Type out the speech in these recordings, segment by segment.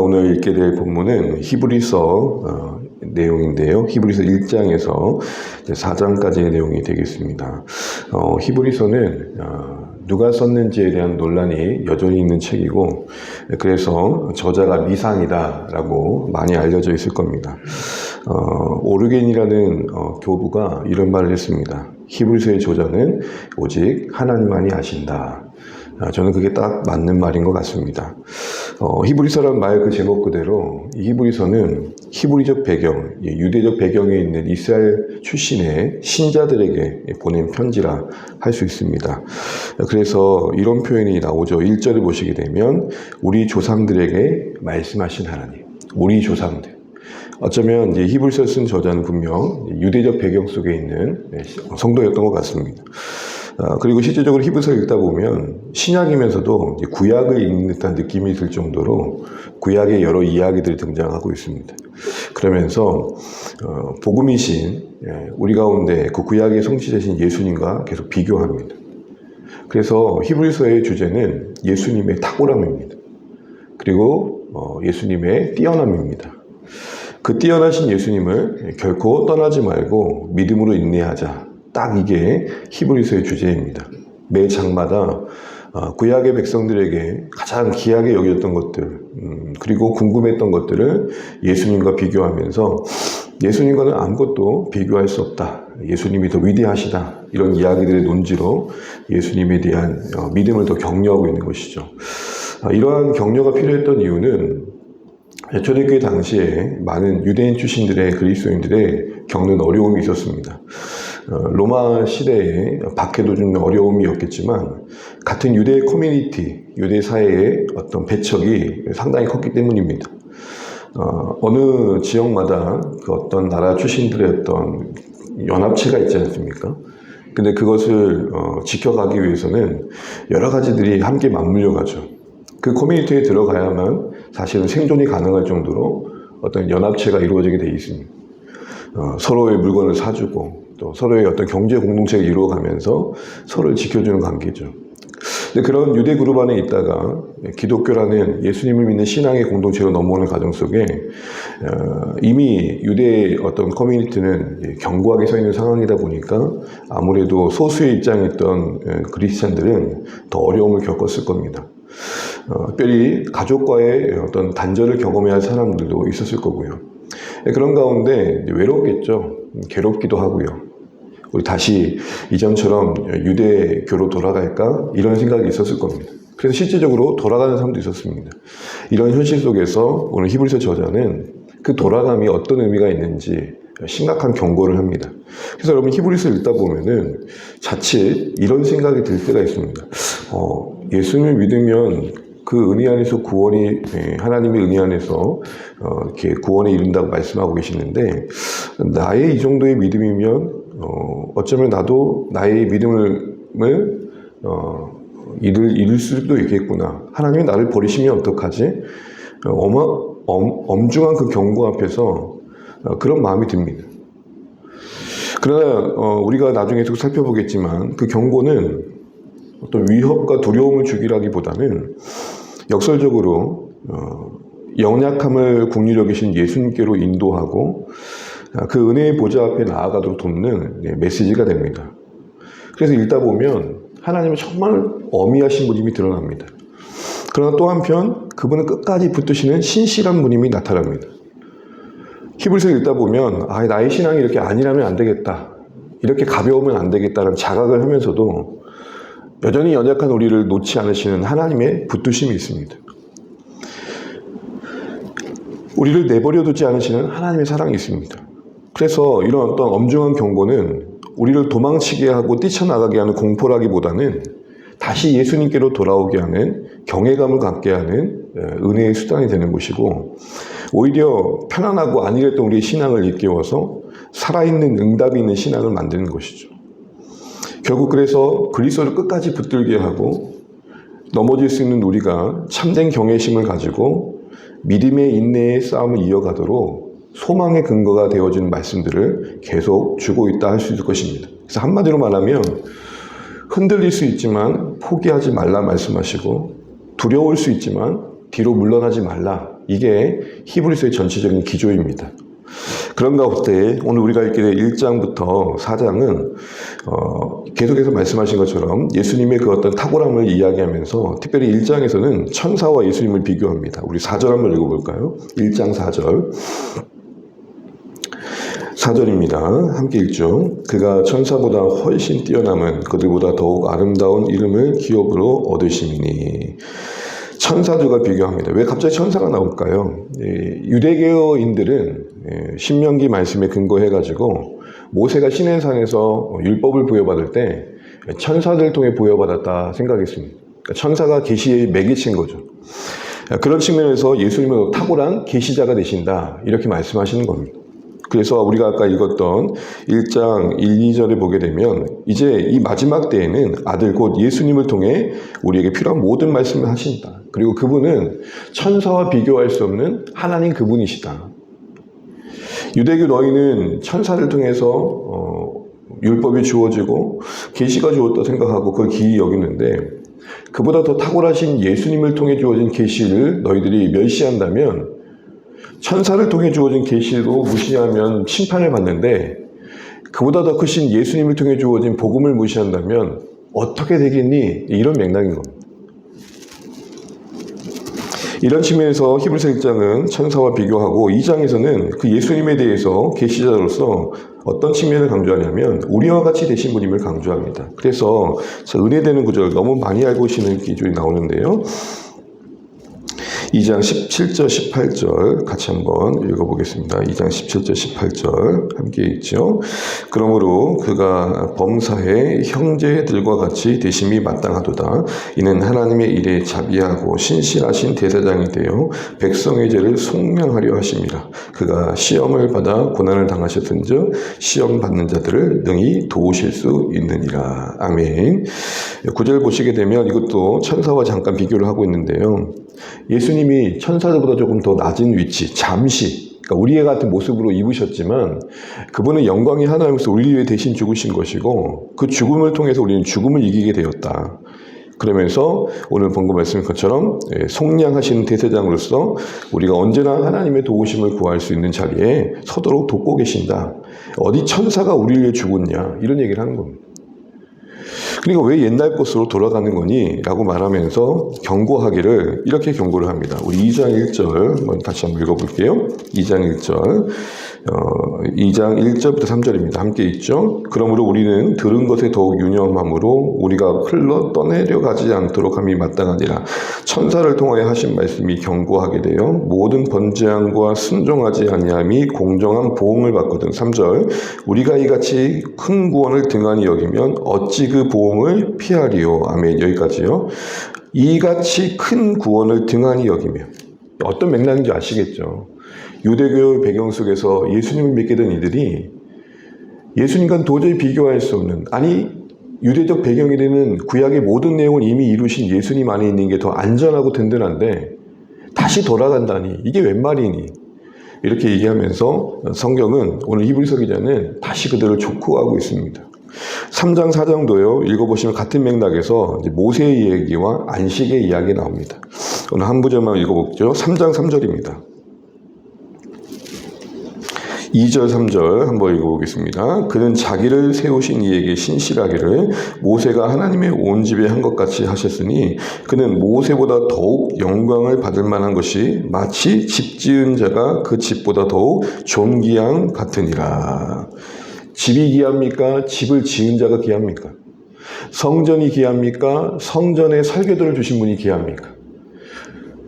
오늘 읽게 될 본문은 히브리서 내용인데요. 히브리서 1장에서 4장까지의 내용이 되겠습니다. 히브리서는 누가 썼는지에 대한 논란이 여전히 있는 책이고, 그래서 저자가 미상이다라고 많이 알려져 있을 겁니다. 오르겐이라는 교부가 이런 말을 했습니다. 히브리서의 저자는 오직 하나님만이 아신다. 저는 그게 딱 맞는 말인 것 같습니다. 히브리서란 말 그 제목 그대로 이 히브리서는 히브리적 배경, 유대적 배경에 있는 이스라엘 출신의 신자들에게 보낸 편지라 할 수 있습니다. 그래서 이런 표현이 나오죠. 1절을 보시게 되면 우리 조상들에게 말씀하신 하나님, 우리 조상들. 어쩌면 이제 히브리서를 쓴 저자는 분명 유대적 배경 속에 있는 성도였던 것 같습니다. 그리고 실제적으로 히브리서를 읽다 보면 신약이면서도 구약을 읽는 듯한 느낌이 들 정도로 구약의 여러 이야기들이 등장하고 있습니다. 그러면서 복음이신 우리 가운데 그 구약의 성취자신 예수님과 계속 비교합니다. 그래서 히브리서의 주제는 예수님의 탁월함입니다. 그리고 예수님의 뛰어남입니다. 그 뛰어나신 예수님을 결코 떠나지 말고 믿음으로 인내하자. 딱 이게 히브리서의 주제입니다. 매 장마다 구약의 백성들에게 가장 귀하게 여겼던 것들, 그리고 궁금했던 것들을 예수님과 비교하면서 예수님과는 아무것도 비교할 수 없다. 예수님이 더 위대하시다. 이런 이야기들의 논지로 예수님에 대한 믿음을 더 격려하고 있는 것이죠. 이러한 격려가 필요했던 이유는 초대교회 당시에 많은 유대인 출신들의 그리스도인들의 겪는 어려움이 있었습니다. 로마 시대에 박해도 좀 어려움이었겠지만 같은 유대 커뮤니티, 유대 사회의 어떤 배척이 상당히 컸기 때문입니다. 어느 지역마다 그 어떤 나라 출신들의 어떤 연합체가 있지 않습니까? 근데 그것을 지켜가기 위해서는 여러 가지들이 함께 맞물려 가죠. 그 커뮤니티에 들어가야만 사실은 생존이 가능할 정도로 어떤 연합체가 이루어지게 돼 있습니다. 서로의 물건을 사주고 또 서로의 어떤 경제 공동체를 이루어가면서 서로를 지켜주는 관계죠. 근데 그런 유대 그룹 안에 있다가 기독교라는 예수님을 믿는 신앙의 공동체로 넘어오는 과정 속에 이미 유대의 어떤 커뮤니티는 견고하게 서 있는 상황이다 보니까 아무래도 소수의 입장에 있던 크리스찬들은 더 어려움을 겪었을 겁니다. 특별히 가족과의 어떤 단절을 경험해야 할 사람들도 있었을 거고요. 그런 가운데 외롭겠죠. 괴롭기도 하고요. 우리 다시 이전처럼 유대교로 돌아갈까? 이런 생각이 있었을 겁니다. 그래서 실질적으로 돌아가는 사람도 있었습니다. 이런 현실 속에서 오늘 히브리서 저자는 그 돌아감이 어떤 의미가 있는지 심각한 경고를 합니다. 그래서 여러분 히브리서 읽다 보면은 자칫 이런 생각이 들 때가 있습니다. 예수님을 믿으면 그 은혜 안에서 구원이, 하나님의 은혜 안에서 이렇게 구원에 이른다고 말씀하고 계시는데, 나의 이 정도의 믿음이면 어쩌면 나도 나의 믿음을 잃을 수도 있겠구나. 하나님이 나를 버리시면 어떡하지? 엄중한 그 경고 앞에서 그런 마음이 듭니다. 그러나 우리가 나중에 계속 살펴보겠지만 그 경고는 어떤 위협과 두려움을 주기라기보다는 역설적으로 연약함을 긍휼히 여기신 예수님께로 인도하고 그 은혜의 보좌 앞에 나아가도록 돕는 메시지가 됩니다. 그래서 읽다 보면 하나님은 정말 어미하신 분임이 드러납니다. 그러나 또 한편 그분은 끝까지 붙드시는 신실한 분임이 나타납니다. 히브리서 읽다 보면 나의 신앙이 이렇게 아니라면 안 되겠다, 이렇게 가벼우면 안 되겠다라는 자각을 하면서도 여전히 연약한 우리를 놓지 않으시는 하나님의 붙드심이 있습니다. 우리를 내버려 두지 않으시는 하나님의 사랑이 있습니다. 그래서 이런 어떤 엄중한 경고는 우리를 도망치게 하고 뛰쳐나가게 하는 공포라기보다는 다시 예수님께로 돌아오게 하는 경외감을 갖게 하는 은혜의 수단이 되는 것이고, 오히려 편안하고 안일했던 우리의 신앙을 일깨워서 살아있는 응답이 있는 신앙을 만드는 것이죠. 결국 그래서 그리스도를 끝까지 붙들게 하고 넘어질 수 있는 우리가 참된 경외심을 가지고 믿음의 인내의 싸움을 이어가도록 소망의 근거가 되어주는 말씀들을 계속 주고 있다 할 수 있을 것입니다. 그래서 한마디로 말하면 흔들릴 수 있지만 포기하지 말라 말씀하시고, 두려울 수 있지만 뒤로 물러나지 말라. 이게 히브리서의 전체적인 기조입니다. 그런 가운데 오늘 우리가 읽게 될 1장부터 4장은 계속해서 말씀하신 것처럼 예수님의 그 어떤 탁월함을 이야기하면서 특별히 1장에서는 천사와 예수님을 비교합니다. 우리 4절 한번 읽어볼까요? 1장 4절. 4절입니다. 함께 읽죠. 그가 천사보다 훨씬 뛰어남은 그들보다 더욱 아름다운 이름을 기업으로 얻으심이니. 천사들과 비교합니다. 왜 갑자기 천사가 나올까요? 유대교인들은 신명기 말씀에 근거해가지고 모세가 시내산에서 율법을 부여받을 때 천사들 통해 부여받았다 생각했습니다. 그러니까 천사가 계시에 매개친 거죠. 그런 측면에서 예수님은 탁월한 계시자가 되신다 이렇게 말씀하시는 겁니다. 그래서 우리가 아까 읽었던 1장 1, 2절에 보게 되면 이제 이 마지막 때에는 아들 곧 예수님을 통해 우리에게 필요한 모든 말씀을 하신다. 그리고 그분은 천사와 비교할 수 없는 하나님 그분이시다. 유대교 너희는 천사를 통해서 율법이 주어지고 계시가 주었다 생각하고 그걸 기이 여기는데 그보다 더 탁월하신 예수님을 통해 주어진 계시를 너희들이 멸시한다면 천사를 통해 주어진 계시로 무시하면 심판을 받는데 그보다 더 크신 예수님을 통해 주어진 복음을 무시한다면 어떻게 되겠니? 이런 맥락인 겁니다. 이런 측면에서 히브리서 1장은 천사와 비교하고 2장에서는 그 예수님에 대해서 계시자로서 어떤 측면을 강조하냐면 우리와 같이 되신 분임을 강조합니다. 그래서 은혜되는 구절 너무 많이 알고 계시는 기준이 나오는데요. 2장 17절, 18절 같이 한번 읽어보겠습니다. 2장 17절, 18절 함께 읽죠. 그러므로 그가 범사에 형제들과 같이 되심이 마땅하도다. 이는 하나님의 일에 자비하고 신실하신 대사장이 되어 백성의 죄를 속량하려 하심이라. 그가 시험을 받아 고난을 당하셨은즉 시험 받는 자들을 능히 도우실 수 있느니라. 아멘. 9절 보시게 되면 이것도 천사와 잠깐 비교를 하고 있는데요. 예수님이 천사들보다 조금 더 낮은 위치, 잠시, 그러니까 우리의 같은 모습으로 입으셨지만 그분은 영광의 하나님으로서 우리 위해 대신 죽으신 것이고 그 죽음을 통해서 우리는 죽음을 이기게 되었다. 그러면서 오늘 본거 말씀인 것처럼 속량하신 대제장으로서 우리가 언제나 하나님의 도우심을 구할 수 있는 자리에 서도록 돕고 계신다. 어디 천사가 우리를 위해 죽었냐 이런 얘기를 하는 겁니다. 그러니까 왜 옛날 것으로 돌아가는 거니? 라고 말하면서 경고하기를 이렇게 경고를 합니다. 우리 2장 1절 한번 다시 한번 읽어볼게요. 2장 1절 2장 1절부터 3절입니다. 함께 읽죠. 그러므로 우리는 들은 것에 더욱 유념함으로 우리가 흘러 떠내려 가지 않도록 함이 마땅하니라. 천사를 통하여 하신 말씀이 경고하게 되어 모든 번제함과 순종하지 아니함이 공정한 보응을 받거든. 3절 우리가 이같이 큰 구원을 등한히 여기면 어찌 그 보응을 피하리요. 아멘. 여기까지요. 이같이 큰 구원을 등한히 여기며 어떤 맥락인지 아시겠죠? 유대교 배경 속에서 예수님을 믿게 된 이들이 예수님과는 도저히 비교할 수 없는, 아니 유대적 배경이 되는 구약의 모든 내용을 이미 이루신 예수님 안에 있는 게 더 안전하고 든든한데 다시 돌아간다니 이게 웬 말이니? 이렇게 얘기하면서 성경은 오늘 히브리서 기자는 다시 그들을 촉구하고 있습니다. 3장 4장도요. 읽어보시면 같은 맥락에서 모세의 이야기와 안식의 이야기 나옵니다. 오늘 한 구절만 읽어볼게요. 3장 3절입니다. 2절 3절 한번 읽어보겠습니다. 그는 자기를 세우신 이에게 신실하기를 모세가 하나님의 온 집에 한 것 같이 하셨으니 그는 모세보다 더욱 영광을 받을 만한 것이 마치 집 지은 자가 그 집보다 더욱 존귀함 같으니라. 집이 귀합니까? 집을 지은 자가 귀합니까? 성전이 귀합니까? 성전에 설계도를 주신 분이 귀합니까?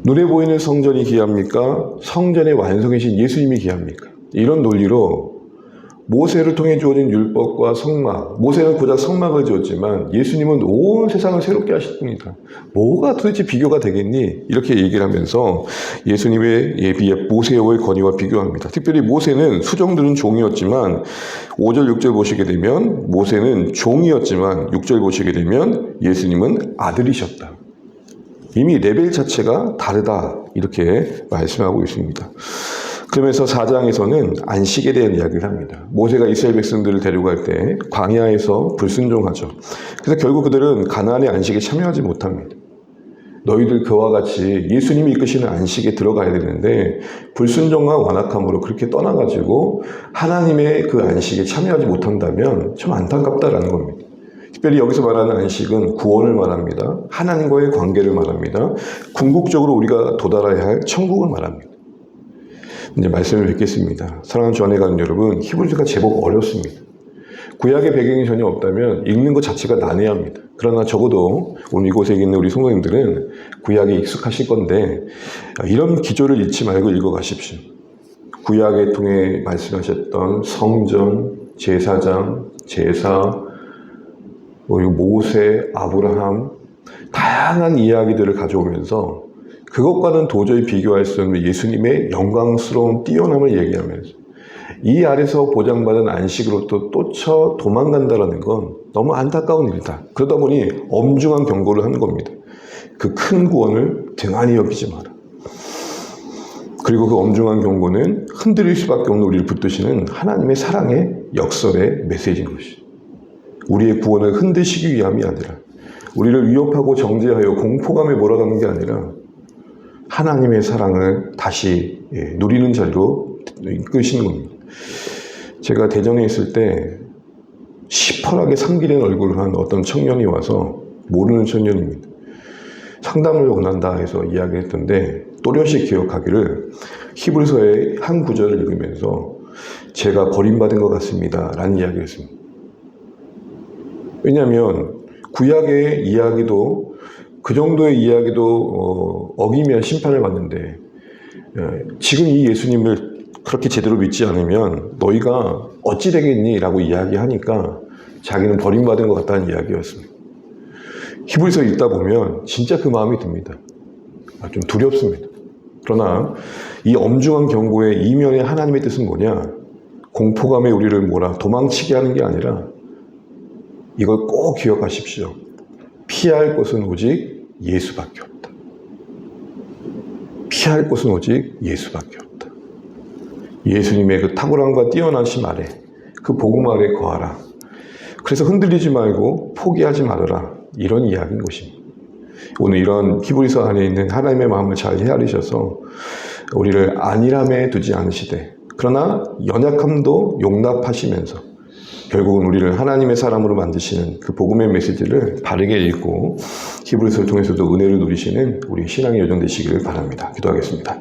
눈에 보이는 성전이 귀합니까? 성전의 완성이신 예수님이 귀합니까? 이런 논리로 모세를 통해 주어진 율법과 성막, 모세는 고작 성막을 지었지만 예수님은 온 세상을 새롭게 하실 분이다. 뭐가 도대체 비교가 되겠니? 이렇게 얘기를 하면서 예수님의 예비의 모세의 건의와 비교합니다. 특별히 모세는 수종들은 종이었지만 5절, 6절 보시게 되면 모세는 종이었지만 6절 보시게 되면 예수님은 아들이셨다. 이미 레벨 자체가 다르다. 이렇게 말씀하고 있습니다. 그러면서 4장에서는 안식에 대한 이야기를 합니다. 모세가 이스라엘 백성들을 데려갈 때 광야에서 불순종하죠. 그래서 결국 그들은 가나안의 안식에 참여하지 못합니다. 너희들 그와 같이 예수님이 이끄시는 안식에 들어가야 되는데 불순종과 완악함으로 그렇게 떠나가지고 하나님의 그 안식에 참여하지 못한다면 좀 안타깝다라는 겁니다. 특별히 여기서 말하는 안식은 구원을 말합니다. 하나님과의 관계를 말합니다. 궁극적으로 우리가 도달해야 할 천국을 말합니다. 이제 말씀을 뵙겠습니다. 사랑하는 주 안에 가는 여러분, 히브리서가 제법 어렵습니다. 구약의 배경이 전혀 없다면 읽는 것 자체가 난해합니다. 그러나 적어도 오늘 이곳에 있는 우리 성도님들은 구약에 익숙하실 건데 이런 기조를 잊지 말고 읽어가십시오. 구약에 통해 말씀하셨던 성전, 제사장, 제사, 그리고 모세, 아브라함 다양한 이야기들을 가져오면서 그것과는 도저히 비교할 수 없는 예수님의 영광스러운 뛰어남을 얘기하면서 이 아래서 보장받은 안식으로부터 쫓아 도망간다는 건 너무 안타까운 일이다. 그러다 보니 엄중한 경고를 하는 겁니다. 그 큰 구원을 등한히 여기지 마라. 그리고 그 엄중한 경고는 흔들릴 수밖에 없는 우리를 붙드시는 하나님의 사랑의 역설의 메시지인 것이죠. 우리의 구원을 흔드시기 위함이 아니라 우리를 위협하고 정죄하여 공포감에 몰아가는 게 아니라 하나님의 사랑을 다시 누리는 자리로 이끄시는 겁니다. 제가 대전에 있을 때 시퍼하게 상기된 얼굴을 한 어떤 청년이 와서 모르는 청년입니다. 상담을 원한다 해서 이야기했던데 또렷이 기억하기를 히브리서의 한 구절을 읽으면서 제가 버림받은 것 같습니다 라는 이야기를 했습니다. 왜냐하면 구약의 이야기도 그 정도의 이야기도 어기면 심판을 받는데 지금 이 예수님을 그렇게 제대로 믿지 않으면 너희가 어찌 되겠니? 라고 이야기하니까 자기는 버림받은 것 같다는 이야기였습니다. 히브리서 읽다 보면 진짜 그 마음이 듭니다. 좀 두렵습니다. 그러나 이 엄중한 경고의 이면에 하나님의 뜻은 뭐냐? 공포감에 우리를 몰아 도망치게 하는 게 아니라 이걸 꼭 기억하십시오. 피할 곳은 오직 예수밖에 없다. 피할 곳은 오직 예수밖에 없다. 예수님의 그 탁월함과 뛰어나심 아래, 그 복음 아래 거하라. 그래서 흔들리지 말고 포기하지 말아라. 이런 이야기인 것입니다. 오늘 이런 히브리서 안에 있는 하나님의 마음을 잘 헤아리셔서 우리를 안일함에 두지 않으시되 그러나 연약함도 용납하시면서 결국은 우리를 하나님의 사람으로 만드시는 그 복음의 메시지를 바르게 읽고 히브리서를 통해서도 은혜를 누리시는 우리 신앙의 여정 되시기를 바랍니다. 기도하겠습니다.